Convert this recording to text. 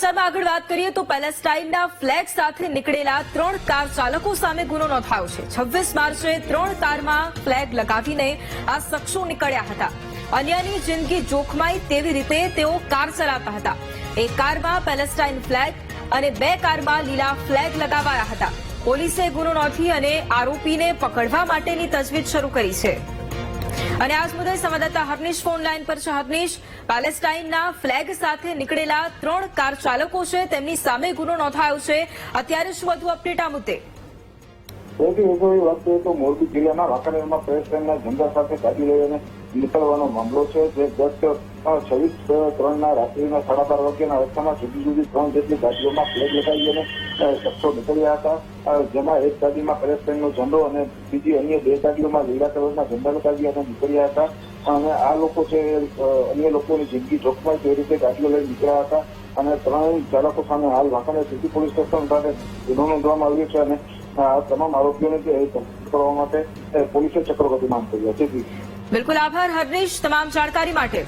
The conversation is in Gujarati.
સમાચારમાં આગળ વાત કરીએ તો પેલેસ્ટાઇનના ફ્લેગ સાથે નીકળેલા 3 કાર ચાલકો સામે ગુનો નોંધાયો છે। 26 માર્ચે 3 કારમાં ફ્લેગ લગાવીને આ શખ્સો નીકળ્યા હતા। અન્યની જિંદગી જોખમાય તેવી રીતે તેઓ કાર ચલાવતા હતા। એક કારમાં પેલેસ્ટાઇન ફ્લેગ અને 2 કારમાં લીલા ફ્લેગ લગાવાયા હતા। પોલીસે ગુનો નોંધી અને આરોપીને પકડવા માટેની તજવીજ શરૂ કરી છે। અને આજ મુદ્દે સંવાદદાતા હર્નિશ ફોન લાઈન પર છે। હર્નિશ, પેલેસ્ટાઇનના ફ્લેગ સાથે નીકળેલા 3 કાર ચાલકો છે, તેમની સામે ગુનો નોંધાયો છે। અત્યારે શું વધુ અપડેટ આ મુદ્દે? સૌથી વધુ વાત કરીએ તો મોરબી જિલ્લાના વાંકાનેરમાં પેલેસ્ટાઇનના ઝંડા સાથે ગાડી લઈને નીકળવાનો મામલો છે, જે ગત 26/3 રાત્રિના 12:30 વાગ્યાના અવસ્થામાં જુદી જુદી 3 જેટલી ગાડીઓમાં ફ્લેગ લગાવી અને શખ્સો નીકળ્યા હતા। જેમાં એક ગાડીમાં પેલેસ્ટાઇનનો ઝંડો અને બીજી અન્ય 2 ગાડીઓમાં લીલા કલરના ઝંડા લગાવી અને નીકળ્યા હતા। અને આ લોકો છે અન્ય લોકોની જિંદગી જોખમાય તે રીતે ગાડીઓ લઈને નીકળ્યા હતા। અને 3 ચાલકો સામે હાલ વાંકાનેર સિટી પોલીસ સ્ટેશન ખાતે ગુનો નોંધવામાં આવ્યો છે અને આ તમામ આરોપીઓને કરવા માટે પોલીસે ચક્રો ગતિમાન કર્યા છે। બિલકુલ, આભાર હર્નિશ તમામ જાણકારી માટે।